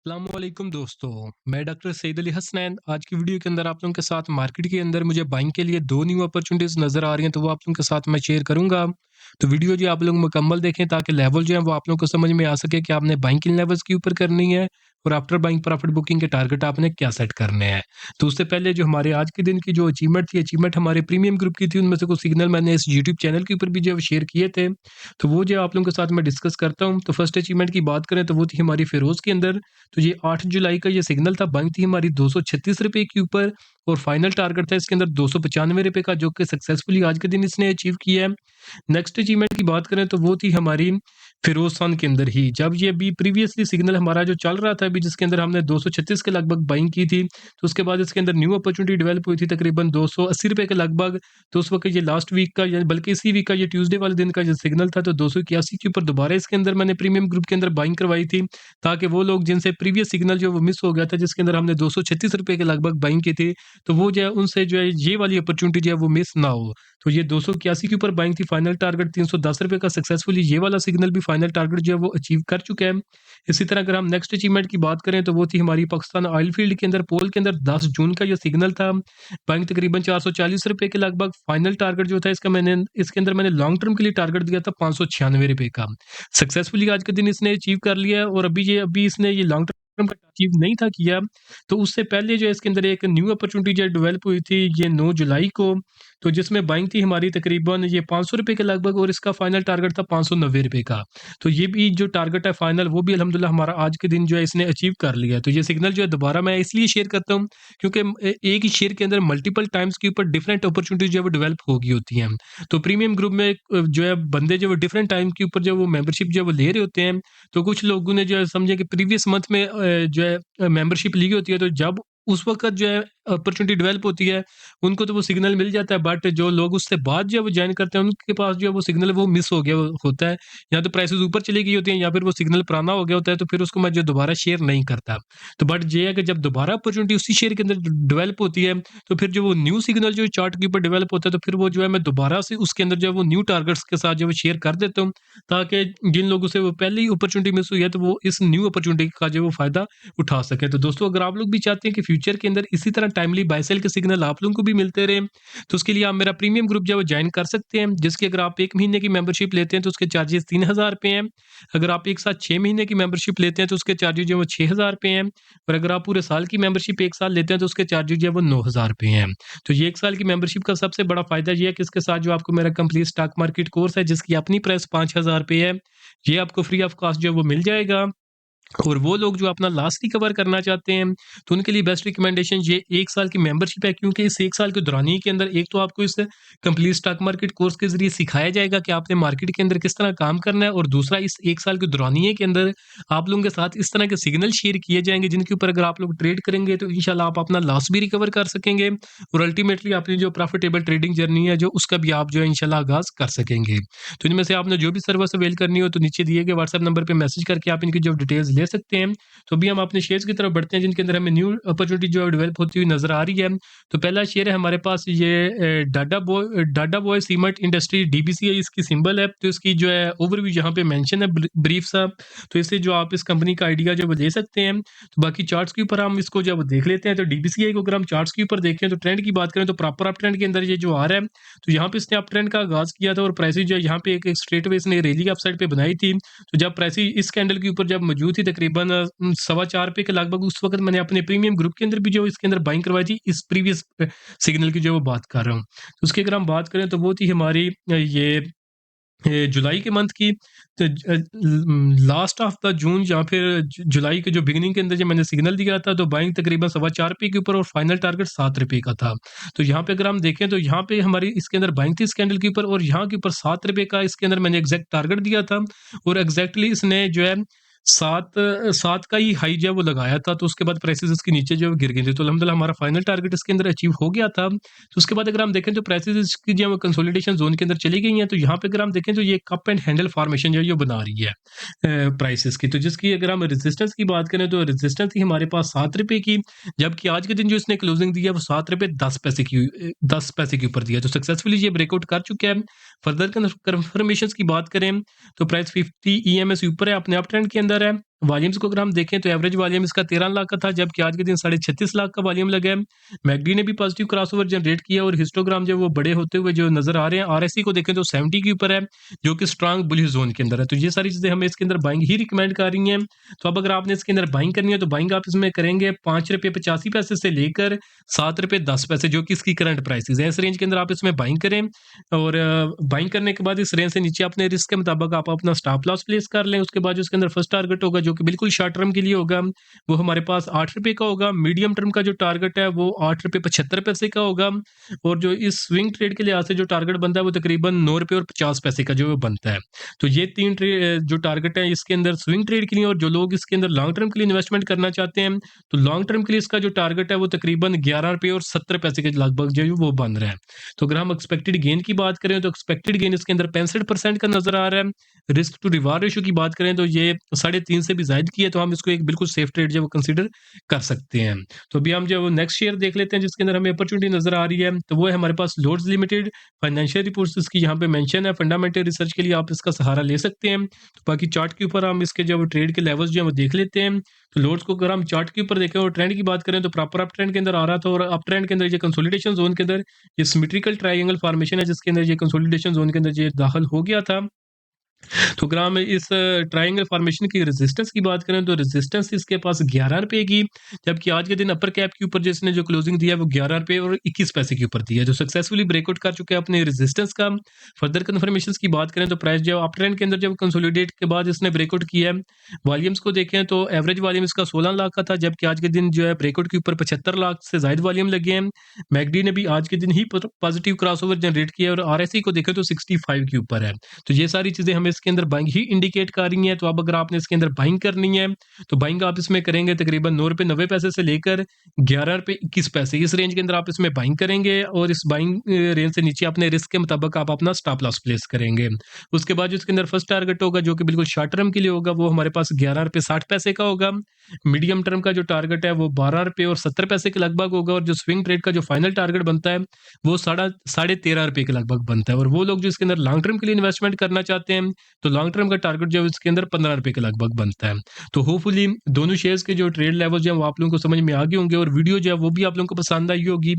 अस्सलामुअलैकुम दोस्तों, मैं डॉक्टर सईद अली हसनैन। आज की वीडियो के अंदर आप लोगों के साथ मार्केट के अंदर मुझे बाइंग के लिए 2 न्यू अपॉर्चुनिटीज़ नज़र आ रही हैं, तो वो आप लोगों के साथ मैं शेयर करूँगा। तो वीडियो जो आप लोग मुकम्मल देखें ताकि लेवल जो है वो आप लोगों को समझ में आ सके कि आपने बाइंग किन लेवल्स के ऊपर करनी है और आफ्टर बाइंग प्रॉफिट बुकिंग के टारगेट आपने क्या सेट करने हैं। तो उससे पहले जो हमारे आज के दिन की जो अचीवमेंट हमारे प्रीमियम ग्रुप की थी, उनमें से कुछ सिग्नल मैंने इस यूट्यूब चैनल के ऊपर भी जो है शेयर किए थे। तो वो जो आप लोगों के साथ मैं डिस्कस करता हूँ। तो फर्स्ट अचीवमेंट की बात करें तो वो थी हमारी फ़िरोज़ के अंदर। तो ये 8 जुलाई का ये सिग्नल था, बाइंग थी हमारी ₹236 के ऊपर और फाइनल टारगेट था इसके अंदर ₹295 का, जो कि सक्सेसफुली आज के दिन इसने अचीव किया है। नेक्स्ट अचीवमेंट की बात करें तो वो थी हमारी फ़िरोज़ खान के अंदर ही। जब ये अभी प्रीवियसली सिग्नल हमारा जो चल रहा था अभी, जिसके अंदर हमने 236 के लगभग बाइंग की थी, तो उसके बाद इसके अंदर न्यू अपॉर्चुनिटी डेवलप हुई थी तकरीबन ₹280 के लगभग। तो उस वक़्त ये लास्ट वीक का या बल्कि इसी वीक का ये ट्यूसडे वाले दिन का जो सिग्नल था, तो 281 के ऊपर दोबारा इसके अंदर मैंने प्रीमियम ग्रुप के अंदर बाइंग करवाई थी, ताकि वो लोग जिनसे प्रीवियस सिग्नल जो वो मिस हो गया था, जिसके अंदर हमने ₹236 के लगभग बाइंग की थी, तो वो जो है उनसे जो है ये वाली अपॉर्चुनिटी जो है वो मिस ना हो। तो ये 281 के ऊपर बाइंग थी, फाइनल टारगेट ₹310 का, सक्सेसफुली ये वाला सिग्नल भी फाइनल टारगेट जो है वो अचीव कर चुका है। इसी तरह अगर हम नेक्स्ट अचीवमेंट की बात करें तो वो थी हमारी पाकिस्तान ऑयल फील्ड के अंदर पोल के अंदर 10 जून का ये सिग्नल था, बाइंग तकरीबन ₹440 के लगभग। फाइनल टारगेट जो था इसके अंदर मैंने लॉन्ग टर्म के लिए टारगेट दिया था ₹596 का। सक्सेसफुली आज के दिन इसने अचीव कर लिया है और अभी इसने ये लॉन्ग टर्म का अचीव नहीं था किया, तो उससे पहले जो है इसके अंदर एक न्यू अपॉर्चुनिटी जो डेवलप हुई थी ये 9 जुलाई को, तो जिसमें बाइंग थी हमारी तकरीबन ये ₹500 के लगभग और इसका फाइनल टारगेट था ₹590 का। तो ये भी जो टारगेट है फाइनल, वो भी अल्हम्दुलिल्लाह हमारा आज के दिन जो है इसने अचीव कर लिया है। तो ये सिग्नल जो है दोबारा मैं इसलिए शेयर करता हूँ क्योंकि एक ही शेयर के अंदर मल्टीपल टाइम्स के ऊपर डिफरेंट अपॉर्चुनिटीज़ जो है वो डेवलप हो गई होती हैं। तो प्रीमियम ग्रुप में जो है बंदे जो है डिफरेंट टाइम के ऊपर जो वो मेंबरशिप जो है वो ले रहे होते हैं। तो कुछ लोगों ने जो है समझे कि प्रीवियस मंथ में जो है मेंबरशिप ली होती है, तो जब उस वक़्त जो है अपॉर्चुनिटी डेवलप होती है, उनको तो वो सिग्नल मिल जाता है, बट जो लोग उससे बाद जो है वो जॉइन करते हैं, उनके पास जो है वो सिग्नल वो मिस हो गया होता है। या तो प्राइसेज़ ऊपर चली गई होती हैं या फिर वो सिग्नल पुराना हो गया होता है, तो फिर उसको मैं जो दोबारा शेयर नहीं करता। तो बट ये है कि जब दोबारा अपॉर्चुनिटी उसी शेयर के अंदर डेवलप होती है, तो फिर जो वो न्यू सिग्नल जो चार्ट के ऊपर डेवलप होता है, तो फिर वो जो है मैं दोबारा से उसके अंदर जो है वो न्यू टारगेट्स के साथ जो है वो शेयर कर देता हूँ, ताकि जिन लोगों से वो पहले ही अपॉर्चुनिटी मिस हुई है, तो वो इस न्यू अपॉर्चुनिटी का जो है वो फ़ायदा उठा सकें। तो दोस्तों, अगर आप लोग भी चाहते हैं कि फ्यूचर के अंदर इसी तरह टाइमली बाय सेल के सिग्नल आप लोगों को भी मिलते रहें, तो उसके लिए आप मेरा प्रीमियम ग्रुप जो है वो जॉइन कर सकते हैं, जिसकी अगर आप 1 महीने की मेंबरशिप लेते हैं तो उसके चार्जेस ₹3000 हैं। अगर आप एक साथ 6 महीने की मेंबरशिप लेते हैं तो उसके चार्जेस जो है वो ₹6000 हैं। और अगर आप पूरे साल की मेंबरशिप 1 साल लेते हैं तो उसके चार्जेस जो है वो ₹9000 हैं। तो ये 1 साल की मेंबरशिप का सबसे बड़ा फ़ायदा ये है कि इसके साथ जो आपको मेरा कंप्लीट स्टॉक मार्केट कोर्स है, जिसकी अपनी प्राइस ₹5000 है, ये आपको फ्री ऑफ कॉस्ट जो है वो मिल जाएगा। और वो लोग जो अपना लास्ट ही कवर करना चाहते हैं, तो उनके लिए बेस्ट रिकमेंडेशन ये 1 साल की मेंबरशिप है, क्योंकि इस 1 साल के दौरानिए के अंदर एक तो आपको इस कंप्लीट स्टॉक मार्केट कोर्स के ज़रिए सिखाया जाएगा कि आपने मार्केट के अंदर किस तरह काम करना है, और दूसरा इस 1 साल के दौरानिए के अंदर आप लोगों के साथ इस तरह के सिग्नल शेयर किए जाएँगे, जिनके ऊपर अगर आप लोग ट्रेड करेंगे तो इंशाल्लाह आप अपना लॉस भी रिकवर कर सकेंगे और अल्टीमेटली अपनी जो प्रॉफिटेबल ट्रेडिंग जर्नी है, जो उसका भी आप जो है इंशाल्लाह आगाज़ कर सकेंगे। तो इनमें से आपने जो भी सर्विस अवेल करनी हो, तो नीचे दिए गए व्हाट्सएप नंबर पे मैसेज करके आप इनकी जो डिटेल्स ले सकते हैं। तो अभी हम अपने शेयर्स की तरफ बढ़ते हैं, जिनके अंदर हमें न्यू अपॉर्चुनिटी जो है डेवलप होती हुई नज़र आ रही है। तो पहला शेयर है हमारे पास ये data boy cement industry, DBC है इसकी सिंबल है। तो इसकी जो है ओवरव्यू यहाँ पे मेंशन है ब्रीफ सा, तो इससे जो आप इस कंपनी का आइडिया जो है वो ले सकते हैं। तो बाकी चार्ट्स के ऊपर हम इसको जब देख लेते हैं, तो डीबीसीआई को अगर हम चार्ट्स के ऊपर देखें, तो ट्रेंड की बात करें तो प्रॉपर अप ट्रेंड के अंदर ये जो आ रहा है, तो यहाँ पे इसने अप ट्रेंड का आगाज़ किया था और प्राइसेस जो है यहाँ पे एक स्ट्रेट वे इसने रैली अपसाइड पे बनाई थी। तो जब प्राइसेस इस कैंडल के ऊपर जब मौजूद थी तकरीबन ₹4.25 के लगभग, उस वक़्त मैंने अपने प्रीमियम ग्रुप के अंदर भी जो इसके अंदर बाइंग करवाई थी, इस प्रीवियस सिग्नल की जो वो बात कर रहा हूँ। तो उसकी अगर हम बात करें तो वो थी हमारी ये जुलाई के मंथ की, तो लास्ट ऑफ द जून या फिर जुलाई के जो बिगिनिंग के अंदर जब मैंने सिग्नल दिया था, तो बाइंग तकरीबन ₹4.25 के ऊपर और फाइनल टारगेट ₹7 का था। तो यहाँ पे अगर हम देखें तो यहाँ पे हमारी इसके अंदर बाइंग थी इस कैंडल के ऊपर, और यहाँ के ऊपर ₹7 का इसके अंदर मैंने एग्जैक्ट टारगेट दिया था, और एग्जैक्टली इसने जो है 7 का ही हाई जो है वो लगाया था। तो उसके बाद प्राइसेस इसके नीचे जो है वो गिर गई थी, तो अल्हम्दुलिल्लाह हमारा फाइनल टारगेट इसके अंदर अचीव हो गया था। तो उसके बाद अगर हम देखें तो प्राइसेस इसकी जो है वो कंसोलिडेशन जोन के अंदर चली गई हैं। तो यहाँ पे अगर हम देखें तो ये कप एंड हैंडल फॉर्मेशन जो है ये बना रही है प्राइसेस की। तो जिसकी अगर हम रेजिस्टेंस की बात करें तो रेजिस्टेंस थी हमारे पास ₹7 की, जबकि आज के दिन जो इसने क्लोजिंग दी है वो ₹7.10 की 10 पैसे के ऊपर दिया। तो सक्सेसफुली ये ब्रेकआउट कर चुका है। फर्दर कन्फर्मेशंस की बात करें तो प्राइस 50 ईएमए से ऊपर है, अपने अप ट्रेंड के अंदर है। वॉल्यूम्स को अगर हम देखें तो एवरेज वॉल्यूम इसका 13 लाख का था, जबकि आज के दिन 36.5 लाख का वॉल्यूम लगा है। मैकडी ने भी पॉजिटिव क्रॉसओवर जनरेट किया और हिस्टोग्राम जो वो बड़े होते हुए जो नज़र आ रहे हैं। आरएसआई को देखें तो 70 के ऊपर है, जो कि स्ट्रांग बुलिश जोन के अंदर है। तो ये सारी चीज़ें हमें इसके अंदर बाइंग ही रिकमेंड कर रही हैं। तो अब अगर आपने इसके अंदर बाइंग करनी है तो बाइंग आप इसमें करेंगे ₹5.85 से लेकर ₹7.10, जो कि इसकी करंट प्राइसेस है। इस रेंज के अंदर आप इसमें बाइंग करें और बाइंग करने के बाद इस रेंज से नीचे अपने रिस्क के मुताबिक आप अपना स्टॉप लॉस प्लेस कर लें। उसके बाद जो इसके अंदर फर्स्ट टारगेट होगा, जो कि बिल्कुल शॉर्ट टर्म के लिए होगा, वो हमारे पास ₹8 का होगा। मीडियम टर्म का जो टारगेट है वो ₹8.75 का होगा, और जो इस स्विंग ट्रेड के लिहाज से जो टारगेट बनता है वो तकरीबन ₹9.50 का जो वो बनता है। तो ये 3 जो टारगेट है इसके अंदर स्विंग ट्रेड के लिए, और जो लोग इसके अंदर लॉन्ग टर्म के लिए इन्वेस्टमेंट करना चाहते हैं, तो लॉन्ग टर्म के लिए इसका जो टारगेट है वो तकरीबन ₹11.70 के लगभग जो है वो बन रहा है। तो अगर हम एक्सपेक्टेड गेन की बात करें तो एक्सपेक्टेड गेन इसके अंदर 65% का नजर आ रहा है। रिस्क टू रिवार्ड रेशियो की बात करें तो ये 3.5 से भी ज्यादा की है, तो हम इसको एक बिल्कुल सेफ ट्रेड जो वो कंसीडर कर सकते हैं। तो अभी हम जो नेक्स्ट शेयर देख लेते हैं जिसके अंदर हमें अपॉर्चुनिटी नजर आ रही है, तो वो है हमारे पास लोड्स लिमिटेड। फाइनेंशियल रिपोर्ट्स इसकी यहाँ पे मेंशन है, फंडामेंटल रिसर्च के लिए आप इसका सहारा ले सकते हैं। तो बाकी चार्ट के ऊपर हम इसके जो ट्रेड के लेवल्स जो है वो देख लेते हैं। तो लोड्स को अगर हम चार्ट के ऊपर देखें और ट्रेंड की बात करें तो प्रॉपर अप ट्रेंड के अंदर आ रहा था, और अप ट्रेंड के अंदर ये कंसोलिडेशन जोन के अंदर ये सिमेट्रिकल ट्रायंगल फॉर्मेशन है, जिसके अंदर ये कंसोलिडेशन जोन के अंदर ये दाखिल हो गया था। तो अगर हम इस ट्रायंगल फॉर्मेशन की रेजिस्टेंस की बात करें तो रेजिस्टेंस इसके पास ₹11 की, जबकि आज के दिन अपर कैप के ऊपर जिसने जो क्लोजिंग दिया है वो ₹11.21 के ऊपर दिया है, जो सक्सेसफुली ब्रेकआउट कर चुके हैं अपने रेजिस्टेंस का। फर्दर कन्फर्मेशन की बात करें तो प्राइस जो अप ट्रेंड के अंदर जब कंसोलिडेट के बाद इसने ब्रेकआउट किया है। वॉल्यूम्स को देखें तो एवरेज वॉल्यूम इसका 16 लाख का था, जबकि आज के दिन जो है ब्रेकआउट के ऊपर 75 लाख से ज्यादा वॉल्यूम लगे हैं। मैकडी ने भी आज के दिन ही पॉजिटिव क्रॉसओवर जनरेट किया, और आरएसआई को देखें तो 65 के ऊपर है। तो ये सारी चीजें हमें इसके अंदर बाइंग ही इंडिकेट कर रही हैं। तो अब अगर आपने इसके अंदर बाइंग करनी है तो बाइंग आप इसमें करेंगे तकरीबन ₹9.90 से लेकर ₹11.21, इस रेंज के अंदर आप इसमें बाइंग करेंगे, और इस बाइंग रेंज से नीचे अपने रिस्क के मुताबिक आप अपना स्टॉप लॉस प्लेस करेंगे। उसके बाद जो इसके अंदर फर्स्ट टारगेट होगा, जो कि बिल्कुल शॉर्ट टर्म के लिए होगा, वो हमारे पास ₹11.60 का होगा। मीडियम टर्म का जो टारगेट है वो ₹12.70 के लगभग होगा, और जो स्विंग ट्रेड का जो फाइनल टारगेट बनता है वो साढ़े ₹13 के लगभग बनता है। और वो लोग जो इसके अंदर लॉन्ग टर्म के लिए इन्वेस्टमेंट करना चाहते हैं, तो लॉन्ग टर्म का टारगेट जो है इसके अंदर ₹15 के लगभग बनता है। तो होपफुली दोनों शेयर्स के जो ट्रेड लेवल जो है वो आप लोगों को समझ में आ गए होंगे, और वीडियो जो है वो भी आप लोगों को पसंद आई होगी।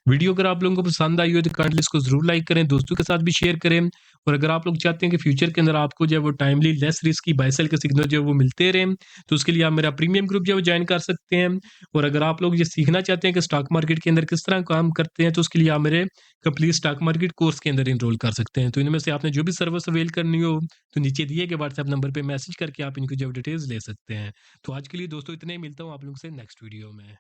वीडियो अगर आप लोगों को पसंद आई हो तो काइंडली इसको जरूर लाइक करें, दोस्तों के साथ भी शेयर करें। और अगर आप लोग चाहते हैं कि फ्यूचर के अंदर आपको जो है वो टाइमली लेस रिस्क की बाय सेल के सिग्नल जो है वो मिलते रहें, तो उसके लिए आप मेरा प्रीमियम ग्रुप जो है वो ज्वाइन कर सकते हैं। और अगर आप लोग ये सीखना चाहते हैं कि स्टॉक मार्केट के अंदर किस तरह काम करते हैं, तो उसके लिए आप मेरे कंप्लीट स्टॉक मार्केट कोर्स के अंदर इनरोल कर सकते हैं। तो इनमें से आपने जो भी सर्विस अवेल करनी हो तो नीचे दिए गए व्हाट्सएप नंबर पे मैसेज करके आप इनकी जो डिटेल्स ले सकते हैं। तो आज के लिए दोस्तों इतने ही, मिलता हूँ आप लोगों से नेक्स्ट वीडियो में।